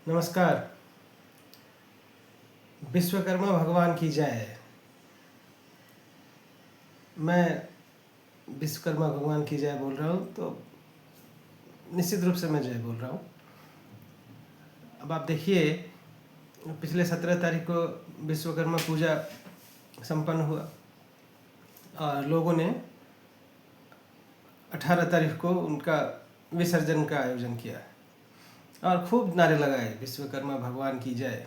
नमस्कार। विश्वकर्मा भगवान की जय। मैं विश्वकर्मा भगवान की जय बोल रहा हूँ, तो निश्चित रूप से मैं जय बोल रहा हूँ। अब आप देखिए, पिछले 17 तारीख को विश्वकर्मा पूजा संपन्न हुआ और लोगों ने 18 तारीख को उनका विसर्जन का आयोजन किया और खूब नारे लगाए, विश्वकर्मा भगवान की जय।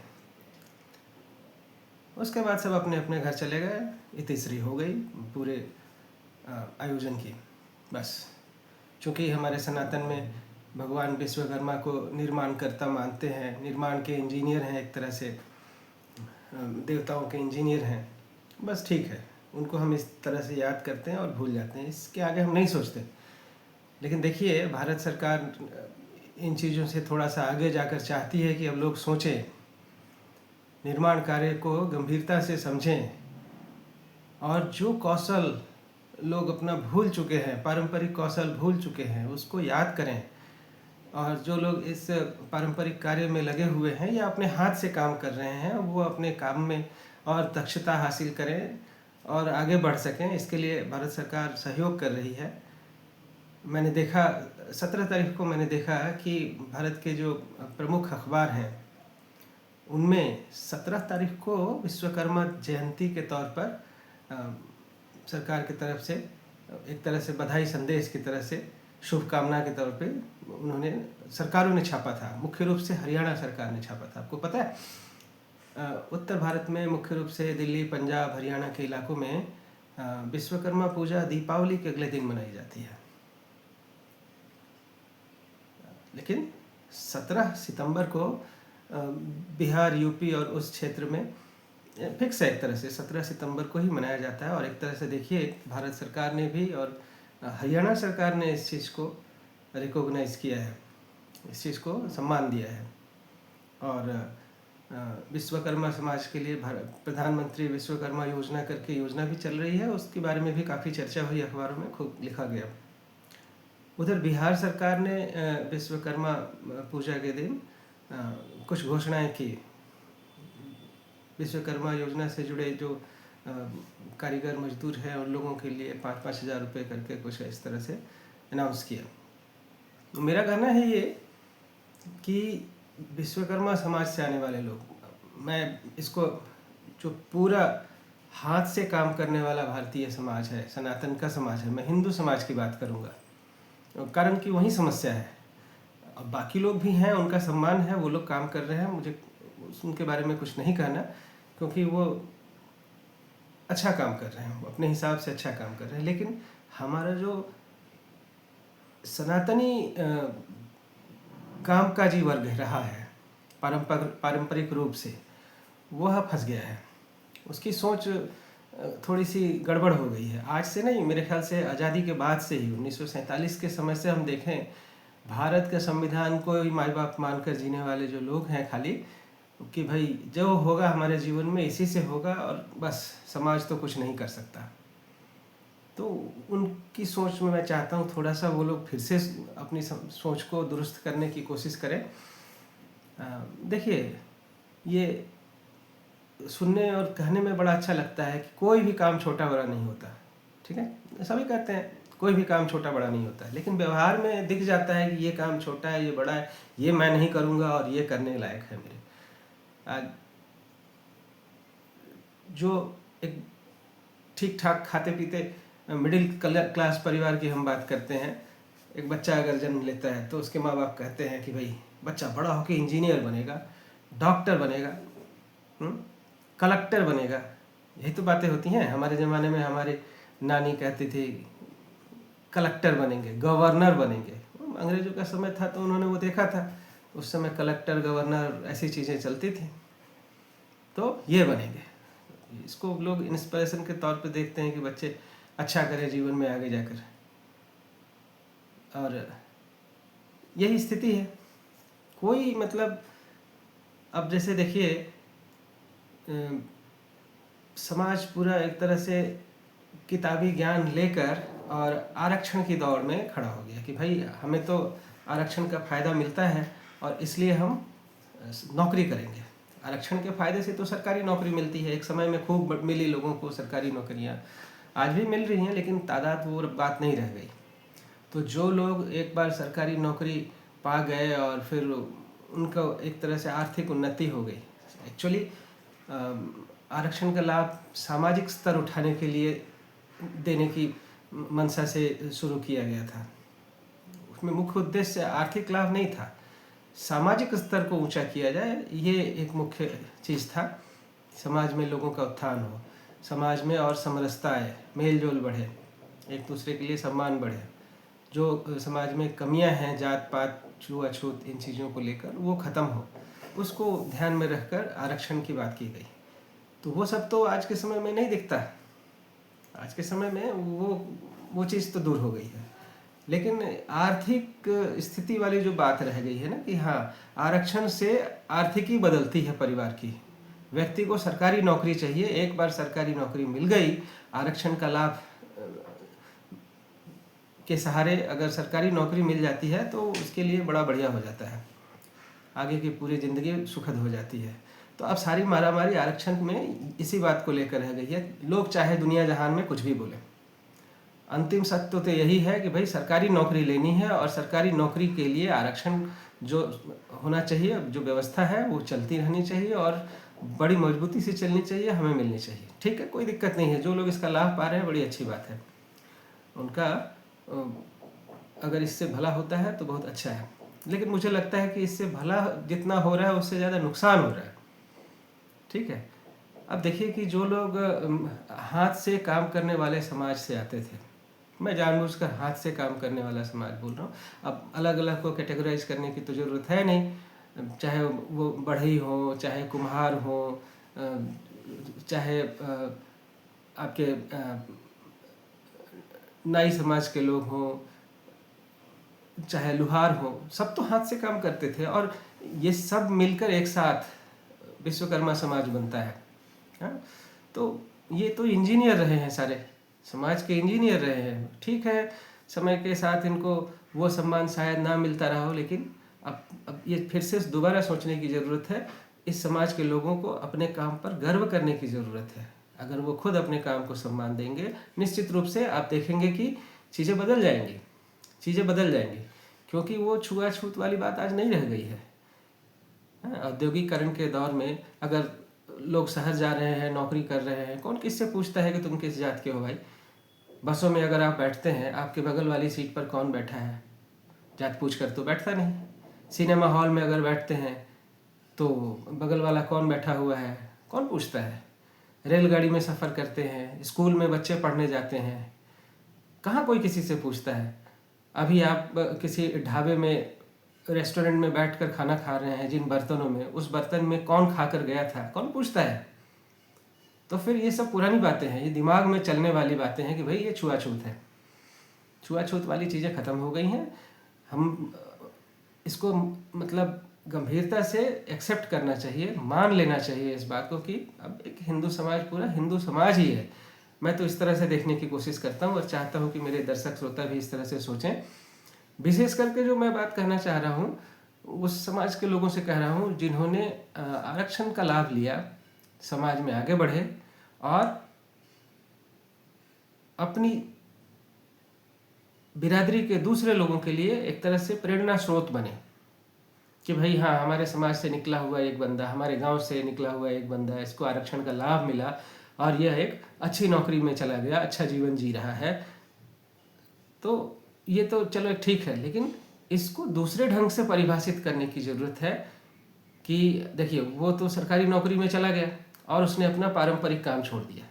उसके बाद सब अपने अपने घर चले गए। इतिश्री हो गई पूरे आयोजन की। बस चूँकि हमारे सनातन में भगवान विश्वकर्मा को निर्माणकर्ता मानते हैं, निर्माण के इंजीनियर हैं, एक तरह से देवताओं के इंजीनियर हैं। बस ठीक है, उनको हम इस तरह से याद करते हैं और भूल जाते हैं, इसके आगे हम नहीं सोचते। लेकिन देखिए, भारत सरकार इन चीज़ों से थोड़ा सा आगे जाकर चाहती है कि अब लोग सोचें, निर्माण कार्य को गंभीरता से समझें और जो कौशल लोग अपना भूल चुके हैं, पारंपरिक कौशल भूल चुके हैं, उसको याद करें। और जो लोग इस पारंपरिक कार्य में लगे हुए हैं या अपने हाथ से काम कर रहे हैं, वो अपने काम में और दक्षता हासिल करें और आगे बढ़ सकें। इसके लिए भारत सरकार सहयोग कर रही है। मैंने देखा 17 तारीख को मैंने देखा कि भारत के जो प्रमुख अखबार हैं, उनमें 17 तारीख को विश्वकर्मा जयंती के तौर पर सरकार की तरफ से एक तरह से बधाई संदेश की तरह से शुभकामना के तौर पे उन्होंने सरकारों ने छापा था। मुख्य रूप से हरियाणा सरकार ने छापा था। आपको पता है, उत्तर भारत में मुख्य रूप से दिल्ली, पंजाब, हरियाणा के इलाकों में विश्वकर्मा पूजा दीपावली के अगले दिन मनाई जाती है। लेकिन 17 सितंबर को बिहार, यूपी और उस क्षेत्र में फिक्स है, एक तरह से 17 सितंबर को ही मनाया जाता है। और एक तरह से देखिए, भारत सरकार ने भी और हरियाणा सरकार ने इस चीज़ को रिकॉग्नाइज़ किया है, इस चीज़ को सम्मान दिया है। और विश्वकर्मा समाज के लिए प्रधानमंत्री विश्वकर्मा योजना करके योजना भी चल रही है, उसके बारे में भी काफ़ी चर्चा हुई, अखबारों में खूब लिखा गया। उधर बिहार सरकार ने विश्वकर्मा पूजा के दिन कुछ घोषणाएं की। विश्वकर्मा योजना से जुड़े जो कारीगर मजदूर हैं उन लोगों के लिए 5-5 हज़ार रुपये करके कुछ इस तरह से अनाउंस किया। तो मेरा कहना है ये कि विश्वकर्मा समाज से आने वाले लोग, मैं इसको जो पूरा हाथ से काम करने वाला भारतीय समाज है, सनातन का समाज है, मैं हिंदू समाज की बात करूँगा, कारण कि वही समस्या है। अब बाकी लोग भी हैं, उनका सम्मान है, वो लोग काम कर रहे हैं, मुझे उनके बारे में कुछ नहीं कहना, क्योंकि वो अच्छा काम कर रहे हैं, वो अपने हिसाब से अच्छा काम कर रहे हैं। लेकिन हमारा जो सनातनी कामकाजी वर्ग रहा है पारंपरिक रूप से, वह फंस गया है। उसकी सोच थोड़ी सी गड़बड़ हो गई है। आज से नहीं, मेरे ख्याल से आज़ादी के बाद से ही 1947 के समय से हम देखें, भारत के संविधान को ही माई बाप मानकर जीने वाले जो लोग हैं, खाली कि भाई जो होगा हमारे जीवन में इसी से होगा और बस, समाज तो कुछ नहीं कर सकता। तो उनकी सोच में मैं चाहता हूँ थोड़ा सा वो लोग फिर से अपनी सोच को दुरुस्त करने की कोशिश करें। देखिए, ये सुनने और कहने में बड़ा अच्छा लगता है कि कोई भी काम छोटा बड़ा नहीं होता, ठीक है, सभी कहते हैं कोई भी काम छोटा बड़ा नहीं होता है, लेकिन व्यवहार में दिख जाता है कि ये काम छोटा है, ये बड़ा है, ये मैं नहीं करूँगा और ये करने लायक है मेरे। आज जो एक ठीक ठाक खाते पीते मिडिल क्लास परिवार की हम बात करते हैं, एक बच्चा अगर जन्म लेता है तो उसके माँ बाप कहते हैं कि भाई बच्चा बड़ा होकर इंजीनियर बनेगा, डॉक्टर बनेगा, कलेक्टर बनेगा। यही तो बातें होती हैं। हमारे ज़माने में हमारी नानी कहती थी कलेक्टर बनेंगे, गवर्नर बनेंगे। अंग्रेज़ों का समय था तो उन्होंने वो देखा था, उस समय कलेक्टर, गवर्नर ऐसी चीज़ें चलती थी, तो ये बनेंगे। इसको लोग इंस्पिरेशन के तौर पे देखते हैं कि बच्चे अच्छा करें जीवन में आगे जाकर, और यही स्थिति है। कोई मतलब, अब जैसे देखिए, समाज पूरा एक तरह से किताबी ज्ञान लेकर और आरक्षण की दौड़ में खड़ा हो गया कि भाई हमें तो आरक्षण का फ़ायदा मिलता है और इसलिए हम नौकरी करेंगे। आरक्षण के फ़ायदे से तो सरकारी नौकरी मिलती है, एक समय में खूब मिली लोगों को सरकारी नौकरियाँ, आज भी मिल रही हैं, लेकिन तादाद वो बात नहीं रह गई। तो जो लोग एक बार सरकारी नौकरी पा गए और फिर उनका एक तरह से आर्थिक उन्नति हो गई। एक्चुअली आरक्षण का लाभ सामाजिक स्तर उठाने के लिए देने की मंशा से शुरू किया गया था। उसमें मुख्य उद्देश्य आर्थिक लाभ नहीं था, सामाजिक स्तर को ऊंचा किया जाए, ये एक मुख्य चीज़ था। समाज में लोगों का उत्थान हो, समाज में और समरसता आए, मेल जोल बढ़े, एक दूसरे के लिए सम्मान बढ़े, जो समाज में कमियां हैं जात पात छुआछूत इन चीज़ों को लेकर वो ख़त्म हो, उसको ध्यान में रखकर आरक्षण की बात की गई। तो वो सब तो आज के समय में नहीं दिखता। आज के समय में वो चीज़ तो दूर हो गई है, लेकिन आर्थिक स्थिति वाली जो बात रह गई है ना कि हाँ, आरक्षण से आर्थिकी बदलती है परिवार की। व्यक्ति को सरकारी नौकरी चाहिए, एक बार सरकारी नौकरी मिल गई, आरक्षण का लाभ के सहारे अगर सरकारी नौकरी मिल जाती है तो उसके लिए बड़ा बढ़िया हो जाता है, आगे की पूरी ज़िंदगी सुखद हो जाती है। तो अब सारी मारामारी आरक्षण में इसी बात को लेकर रह गई है। लोग चाहे दुनिया जहान में कुछ भी बोले, अंतिम सत्य तो यही है कि भाई सरकारी नौकरी लेनी है और सरकारी नौकरी के लिए आरक्षण जो होना चाहिए, जो व्यवस्था है वो चलती रहनी चाहिए और बड़ी मजबूती से चलनी चाहिए, हमें मिलनी चाहिए। ठीक है, कोई दिक्कत नहीं है, जो लोग इसका लाभ पा रहे हैं बड़ी अच्छी बात है, उनका अगर इससे भला होता है तो बहुत अच्छा है। लेकिन मुझे लगता है कि इससे भला जितना हो रहा है उससे ज़्यादा नुकसान हो रहा है। ठीक है, अब देखिए कि जो लोग हाथ से काम करने वाले समाज से आते थे, मैं जानबूझकर हाथ से काम करने वाला समाज बोल रहा हूँ, अब अलग अलग को कैटेगराइज करने की तो ज़रूरत है नहीं, चाहे वो बढ़ई हो, चाहे कुम्हार हो, चाहे आपके नाई समाज के लोग हों, चाहे लुहार हो, सब तो हाथ से काम करते थे और ये सब मिलकर एक साथ विश्वकर्मा समाज बनता है। हाँ, तो ये तो इंजीनियर रहे हैं, सारे समाज के इंजीनियर रहे हैं। ठीक है, समय के साथ इनको वो सम्मान शायद ना मिलता रहा हो, लेकिन अब ये फिर से दोबारा सोचने की ज़रूरत है। इस समाज के लोगों को अपने काम पर गर्व करने की ज़रूरत है। अगर वो खुद अपने काम को सम्मान देंगे, निश्चित रूप से आप देखेंगे कि चीज़ें बदल जाएंगी, चीज़ें बदल जाएंगी, क्योंकि वो छुआछूत वाली बात आज नहीं रह गई है। औद्योगिकरण के दौर में अगर लोग शहर जा रहे हैं, नौकरी कर रहे हैं, कौन किससे पूछता है कि तुम किस जात के हो भाई। बसों में अगर आप बैठते हैं, आपके बगल वाली सीट पर कौन बैठा है, जात पूछ कर तो बैठता नहीं। सिनेमा हॉल में अगर बैठते हैं तो बगल वाला कौन बैठा हुआ है, कौन पूछता है। रेलगाड़ी में सफ़र करते हैं, स्कूल में बच्चे पढ़ने जाते हैं, कहाँ कोई किसी से पूछता है। अभी आप किसी ढाबे में, रेस्टोरेंट में बैठकर खाना खा रहे हैं, जिन बर्तनों में, उस बर्तन में कौन खाकर गया था, कौन पूछता है। तो फिर ये सब पुरानी बातें हैं, ये दिमाग में चलने वाली बातें हैं कि भाई ये छुआछूत है। छुआछूत वाली चीज़ें ख़त्म हो गई हैं। हम इसको मतलब गंभीरता से एक्सेप्ट करना चाहिए, मान लेना चाहिए इस बात को कि अब एक हिंदू समाज पूरा हिंदू समाज ही है। मैं तो इस तरह से देखने की कोशिश करता हूँ और चाहता हूँ कि मेरे दर्शक श्रोता भी इस तरह से सोचें। विशेष करके जो मैं बात करना चाह रहा हूँ उस समाज के लोगों से कह रहा हूँ जिन्होंने आरक्षण का लाभ लिया, समाज में आगे बढ़े और अपनी बिरादरी के दूसरे लोगों के लिए एक तरह से प्रेरणा स्रोत बने कि भाई हाँ, हमारे समाज से निकला हुआ एक बंदा, हमारे गांव से निकला हुआ एक बंदा, इसको आरक्षण का लाभ मिला और यह एक अच्छी नौकरी में चला गया, अच्छा जीवन जी रहा है। तो ये तो चलो ठीक है, लेकिन इसको दूसरे ढंग से परिभाषित करने की ज़रूरत है कि देखिए, वो तो सरकारी नौकरी में चला गया और उसने अपना पारंपरिक काम छोड़ दिया।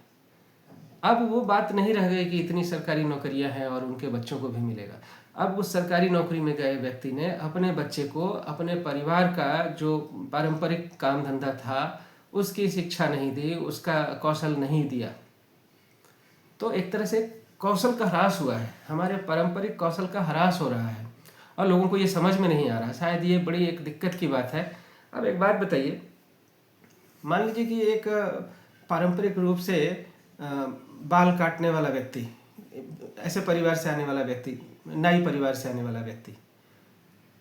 अब वो बात नहीं रह गई कि इतनी सरकारी नौकरियां हैं और उनके बच्चों को भी मिलेगा। अब उस सरकारी नौकरी में गए व्यक्ति ने अपने बच्चे को अपने परिवार का जो पारंपरिक काम धंधा था उसकी शिक्षा नहीं दी, उसका कौशल नहीं दिया। तो एक तरह से कौशल का ह्रास हुआ है, हमारे पारंपरिक कौशल का ह्रास हो रहा है और लोगों को ये समझ में नहीं आ रहा। शायद ये बड़ी एक दिक्कत की बात है। अब एक बात बताइए, मान लीजिए कि एक पारंपरिक रूप से बाल काटने वाला व्यक्ति, ऐसे परिवार से आने वाला व्यक्ति, नाई परिवार से आने वाला व्यक्ति,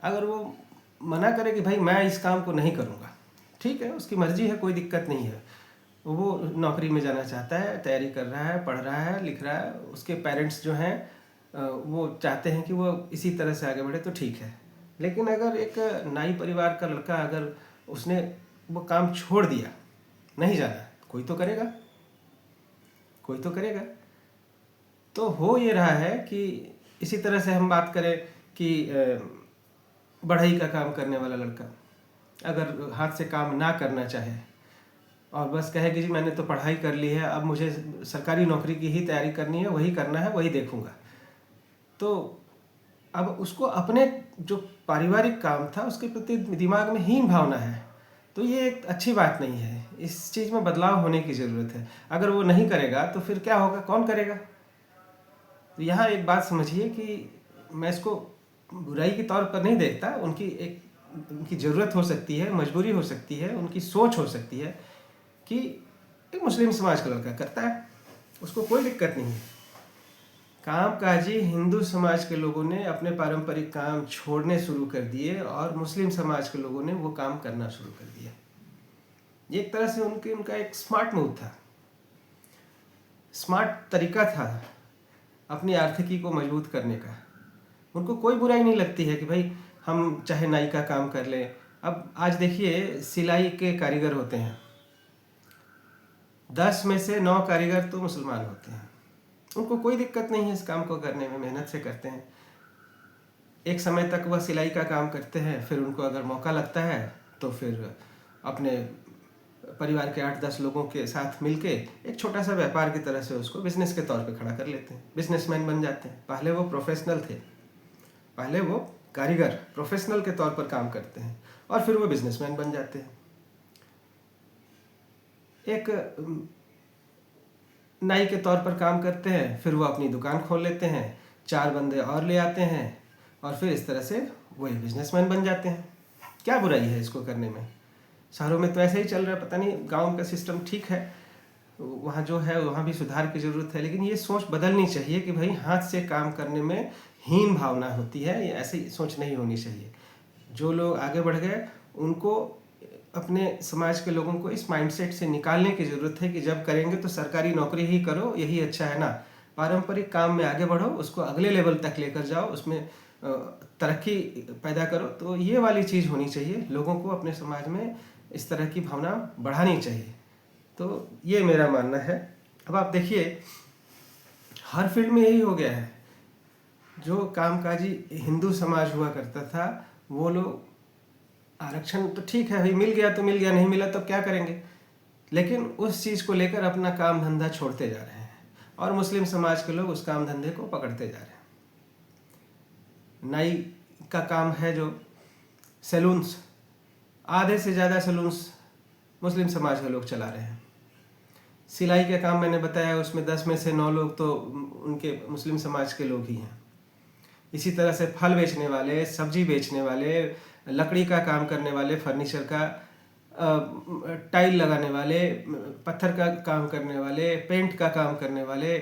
अगर वो मना करे कि भाई मैं इस काम को नहीं करूँगा, ठीक है, उसकी मर्जी है, कोई दिक्कत नहीं है। वो नौकरी में जाना चाहता है, तैयारी कर रहा है, पढ़ रहा है, लिख रहा है, उसके पेरेंट्स जो हैं वो चाहते हैं कि वो इसी तरह से आगे बढ़े, तो ठीक है। लेकिन अगर एक नाई परिवार का लड़का अगर उसने वो काम छोड़ दिया, नहीं जाना, कोई तो करेगा, कोई तो करेगा। तो हो ये रहा है कि इसी तरह से हम बात करें कि बढ़ई का काम करने वाला लड़का अगर हाथ से काम ना करना चाहे और बस कहे कि जी मैंने तो पढ़ाई कर ली है, अब मुझे सरकारी नौकरी की ही तैयारी करनी है, वही करना है, वही देखूंगा, तो अब उसको अपने जो पारिवारिक काम था उसके प्रति दिमाग में हीन भावना है। तो ये एक अच्छी बात नहीं है, इस चीज़ में बदलाव होने की ज़रूरत है। अगर वो नहीं करेगा तो फिर क्या होगा, कौन करेगा? तो यहाँ एक बात समझिए कि मैं इसको बुराई के तौर पर नहीं देखता, उनकी ज़रूरत हो सकती है, मजबूरी हो सकती है, उनकी सोच हो सकती है कि एक मुस्लिम समाज का लड़का करता है, उसको कोई दिक्कत नहीं है। कामकाजी हिंदू समाज के लोगों ने अपने पारंपरिक काम छोड़ने शुरू कर दिए और मुस्लिम समाज के लोगों ने वो काम करना शुरू कर दिया। ये एक तरह से उनका एक स्मार्ट मूव था, स्मार्ट तरीका था अपनी आर्थिकी को मजबूत करने का। उनको कोई बुराई नहीं लगती है कि भाई हम चाहे नाई का काम कर लें। अब आज देखिए, सिलाई के कारीगर होते हैं, 10 में से 9 कारीगर तो मुसलमान होते हैं। उनको कोई दिक्कत नहीं है इस काम को करने में, मेहनत से करते हैं। एक समय तक वह सिलाई का काम करते हैं, फिर उनको अगर मौका लगता है तो फिर अपने परिवार के 8-10 लोगों के साथ मिलके एक छोटा सा व्यापार की तरह से उसको बिजनेस के तौर पे खड़ा कर लेते हैं, बिजनेसमैन बन जाते हैं। पहले वो प्रोफेशनल थे, पहले वो कारीगर प्रोफेशनल के तौर पर काम करते हैं और फिर वो बिजनेसमैन बन जाते हैं। एक नाई के तौर पर काम करते हैं, फिर वो अपनी दुकान खोल लेते हैं, 4 बंदे और ले आते हैं और फिर इस तरह से वही बिजनेसमैन बन जाते हैं। क्या बुराई है इसको करने में? शहरों में तो ऐसे ही चल रहा है, पता नहीं गांव का सिस्टम ठीक है, वहाँ जो है वहाँ भी सुधार की ज़रूरत है। लेकिन ये सोच बदलनी चाहिए कि भाई हाथ से काम करने में हीन भावना होती है, ये ऐसी सोच नहीं होनी चाहिए। जो लोग आगे बढ़ गए उनको अपने समाज के लोगों को इस माइंडसेट से निकालने की ज़रूरत है कि जब करेंगे तो सरकारी नौकरी ही करो, यही अच्छा है ना। पारंपरिक काम में आगे बढ़ो, उसको अगले लेवल तक लेकर जाओ, उसमें तरक्की पैदा करो। तो ये वाली चीज़ होनी चाहिए, लोगों को अपने समाज में इस तरह की भावना बढ़ानी चाहिए। तो ये मेरा मानना है। अब आप देखिए, हर फील्ड में यही हो गया है। जो कामकाजी हिंदू समाज हुआ करता था, वो लोग आरक्षण तो ठीक है भाई, मिल गया तो मिल गया, नहीं मिला तो क्या करेंगे, लेकिन उस चीज़ को लेकर अपना काम धंधा छोड़ते जा रहे हैं और मुस्लिम समाज के लोग उस काम धंधे को पकड़ते जा रहे हैं। नाई का काम है जो सैलून्स, आधे से ज़्यादा सैलून्स मुस्लिम समाज के लोग चला रहे हैं। सिलाई का काम मैंने बताया, उसमें 10 में से 9 लोग तो उनके मुस्लिम समाज के लोग ही हैं। इसी तरह से फल बेचने वाले, सब्जी बेचने वाले, लकड़ी का काम करने वाले, फर्नीचर का, टाइल लगाने वाले, पत्थर का काम करने वाले, पेंट का काम करने वाले,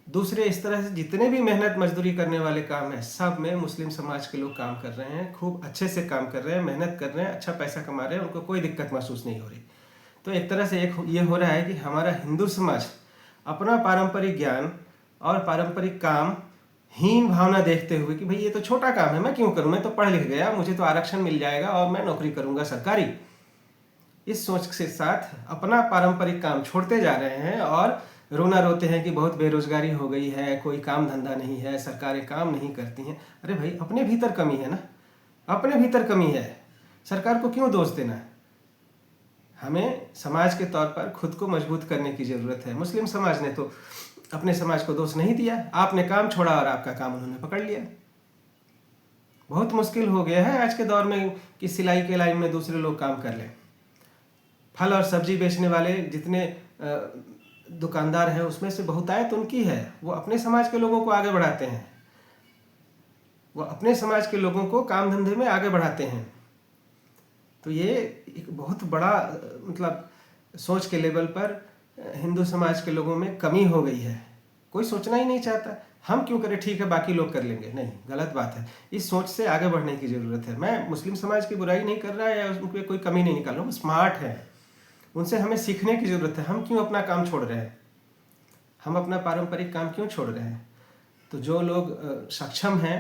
दूसरे इस तरह से जितने भी मेहनत मजदूरी करने वाले काम हैं, सब में मुस्लिम समाज के लोग काम कर रहे हैं, खूब अच्छे से काम कर रहे हैं, मेहनत कर रहे हैं, अच्छा पैसा कमा रहे हैं, उनको कोई दिक्कत महसूस नहीं हो रही। तो एक तरह से ये हो रहा है कि हमारा हिंदू समाज अपना पारंपरिक ज्ञान और पारंपरिक काम हीन भावना देखते हुए कि भाई ये तो छोटा काम है, मैं क्यों करूं, मैं तो पढ़ लिख गया, मुझे तो आरक्षण मिल जाएगा और मैं नौकरी करूंगा सरकारी, इस सोच के साथ अपना पारंपरिक काम छोड़ते जा रहे हैं और रोना रोते हैं कि बहुत बेरोजगारी हो गई है, कोई काम धंधा नहीं है, सरकारें काम नहीं करती हैं। अरे भाई, अपने भीतर कमी है ना, अपने भीतर कमी है, सरकार को क्यों दोष देना है? हमें समाज के तौर पर खुद को मजबूत करने की ज़रूरत है। मुस्लिम समाज ने तो अपने समाज को दोष नहीं दिया, आपने काम छोड़ा और आपका काम उन्होंने पकड़ लिया। बहुत मुश्किल हो गया है आज के दौर में कि सिलाई के लाइन में दूसरे लोग काम कर लें। फल और सब्जी बेचने वाले जितने दुकानदार हैं, उसमें से बहुतायत उनकी है, वो अपने समाज के लोगों को आगे बढ़ाते हैं, वो अपने समाज के लोगों को काम धंधे में आगे बढ़ाते हैं। तो ये एक बहुत बड़ा मतलब सोच के लेवल पर हिंदू समाज के लोगों में कमी हो गई है। कोई सोचना ही नहीं चाहता हम क्यों करें, ठीक है बाकी लोग कर लेंगे, नहीं, गलत बात है। इस सोच से आगे बढ़ने की ज़रूरत है। मैं मुस्लिम समाज की बुराई नहीं कर रहा है या उनपे कोई कमी नहीं निकाल रहा हूँ, स्मार्ट है, उनसे हमें सीखने की ज़रूरत है। हम क्यों अपना काम छोड़ रहे हैं, हम अपना पारंपरिक काम क्यों छोड़ रहे हैं? तो जो लोग सक्षम हैं,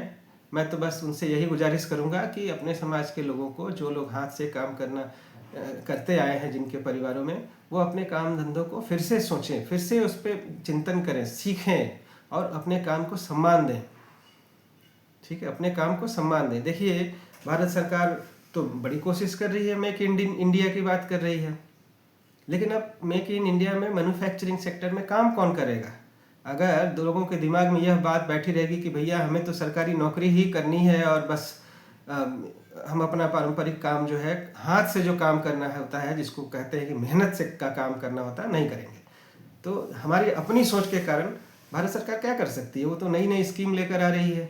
मैं तो बस उनसे यही गुजारिश करूंगा कि अपने समाज के लोगों को, जो लोग हाथ से काम करते आए हैं जिनके परिवारों में, वो अपने काम धंधों को फिर से सोचें, फिर से उस पर चिंतन करें, सीखें और अपने काम को सम्मान दें। ठीक है, अपने काम को सम्मान दें। देखिए, भारत सरकार तो बड़ी कोशिश कर रही है, मेक इन इंडिया की बात कर रही है, लेकिन अब मेक इन इंडिया में मैन्युफैक्चरिंग सेक्टर में काम कौन करेगा? अगर लोगों के दिमाग में यह बात बैठी रहेगी कि भैया हमें तो सरकारी नौकरी ही करनी है और बस हम अपना पारंपरिक काम जो है, हाथ से जो काम करना होता है, जिसको कहते हैं कि मेहनत से का काम करना होता है, नहीं करेंगे। तो हमारी अपनी सोच के कारण भारत सरकार क्या कर सकती है? वो तो नई नई स्कीम लेकर आ रही है,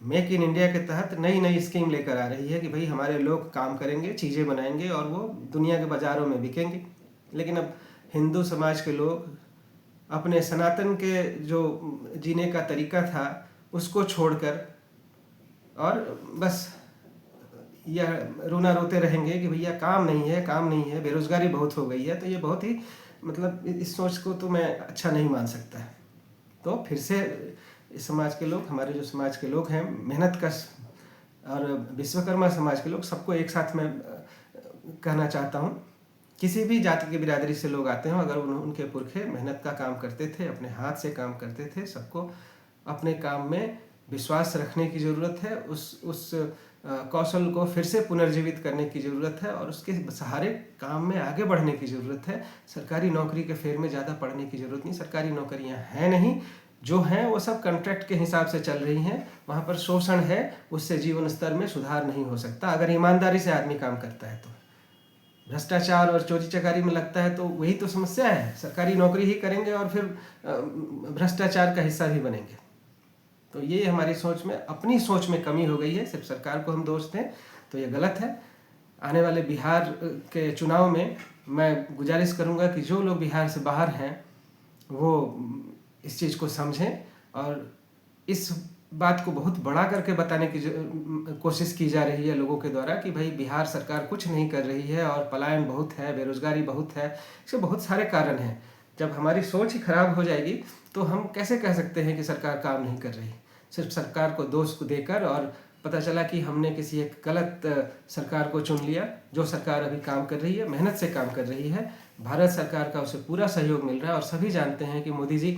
मेक इन इंडिया के तहत नई नई स्कीम लेकर आ रही है कि भाई हमारे लोग काम करेंगे, चीज़ें बनाएंगे और वो दुनिया के बाज़ारों में बिकेंगे। लेकिन अब हिंदू समाज के लोग अपने सनातन के जो जीने का तरीका था उसको छोड़कर और बस यह रोना रोते रहेंगे कि भैया काम नहीं है, काम नहीं है, बेरोज़गारी बहुत हो गई है। तो ये बहुत ही, मतलब इस सोच को तो मैं अच्छा नहीं मान सकता। तो फिर से इस समाज के लोग, हमारे जो समाज के लोग हैं, मेहनत कश और विश्वकर्मा समाज के लोग, सबको एक साथ में कहना चाहता हूँ, किसी भी जाति की बिरादरी से लोग आते हैं, अगर उनके पुरखे मेहनत का काम करते थे, अपने हाथ से काम करते थे, सबको अपने काम में विश्वास रखने की ज़रूरत है। उस कौशल को फिर से पुनर्जीवित करने की ज़रूरत है और उसके सहारे काम में आगे बढ़ने की ज़रूरत है। सरकारी नौकरी के फेर में ज़्यादा पढ़ने की ज़रूरत नहीं। सरकारी नौकरियां हैं नहीं, जो हैं वो सब कॉन्ट्रैक्ट के हिसाब से चल रही हैं, वहाँ पर शोषण है, उससे जीवन स्तर में सुधार नहीं हो सकता। अगर ईमानदारी से आदमी काम करता है तो, भ्रष्टाचार और चोरी चकारी में लगता है तो वही तो समस्या है। सरकारी नौकरी ही करेंगे और फिर भ्रष्टाचार का हिस्सा भी बनेंगे। तो ये हमारी सोच में, अपनी सोच में कमी हो गई है। सिर्फ सरकार को हम दोष दें तो ये गलत है। आने वाले बिहार के चुनाव में मैं गुजारिश करूंगा कि जो लोग बिहार से बाहर हैं वो इस चीज़ को समझें और इस बात को बहुत बड़ा करके बताने की कोशिश की जा रही है लोगों के द्वारा कि भाई बिहार सरकार कुछ नहीं कर रही है और पलायन बहुत है, बेरोजगारी बहुत है। इसके बहुत सारे कारण हैं। जब हमारी सोच ही खराब हो जाएगी तो हम कैसे कह सकते हैं कि सरकार काम नहीं कर रही? सिर्फ सरकार को दोष को देकर और पता चला कि हमने किसी एक गलत सरकार को चुन लिया। जो सरकार अभी काम कर रही है, मेहनत से काम कर रही है, भारत सरकार का उसे पूरा सहयोग मिल रहा है और सभी जानते हैं कि मोदी जी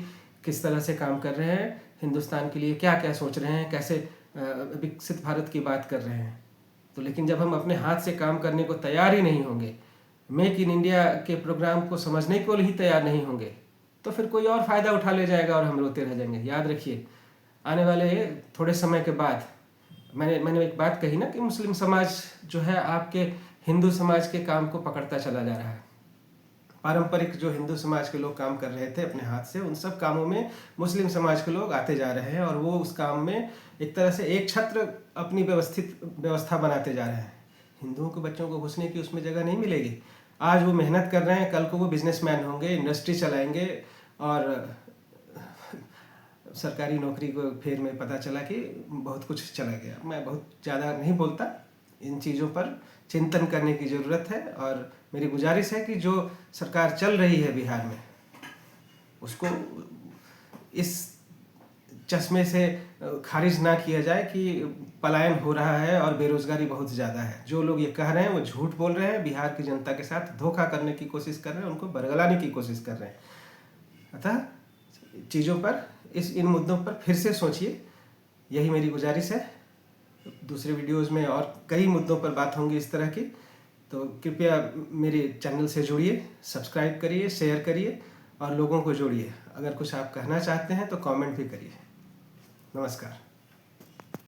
किस तरह से काम कर रहे हैं, हिंदुस्तान के लिए क्या क्या सोच रहे हैं, कैसे विकसित भारत की बात कर रहे हैं। तो लेकिन जब हम अपने हाथ से काम करने को तैयार ही नहीं होंगे, मेक इन इंडिया के प्रोग्राम को समझने को ही तैयार नहीं होंगे, तो फिर कोई और फ़ायदा उठा ले जाएगा और हम रोते रह जाएंगे। याद रखिए, आने वाले थोड़े समय के बाद, मैंने एक बात कही ना कि मुस्लिम समाज जो है आपके हिंदू समाज के काम को पकड़ता चला जा रहा है। पारंपरिक जो हिंदू समाज के लोग काम कर रहे थे अपने हाथ से, उन सब कामों में मुस्लिम समाज के लोग आते जा रहे हैं और वो उस काम में एक तरह से एक छत्र अपनी व्यवस्था बनाते जा रहे हैं। हिंदुओं के बच्चों को घुसने की उसमें जगह नहीं मिलेगी। आज वो मेहनत कर रहे हैं, कल को वो बिजनेसमैन होंगे, इंडस्ट्री चलाएंगे और सरकारी नौकरी को फेर में पता चला कि बहुत कुछ चला गया। मैं बहुत ज़्यादा नहीं बोलता, इन चीज़ों पर चिंतन करने की ज़रूरत है और मेरी गुजारिश है कि जो सरकार चल रही है बिहार में, उसको इस चश्मे से खारिज ना किया जाए कि पलायन हो रहा है और बेरोजगारी बहुत ज़्यादा है। जो लोग ये कह रहे हैं वो झूठ बोल रहे हैं, बिहार की जनता के साथ धोखा करने की कोशिश कर रहे हैं, उनको बरगलाने की कोशिश कर रहे हैं। अतः चीज़ों पर, इन मुद्दों पर फिर से सोचिए, यही मेरी गुजारिश है। दूसरे वीडियोज़ में और कई मुद्दों पर बात होंगी इस तरह की, तो कृपया मेरे चैनल से जुड़िए, सब्सक्राइब करिए, शेयर करिए और लोगों को जोड़िए। अगर कुछ आप कहना चाहते हैं तो कमेंट भी करिए। नमस्कार।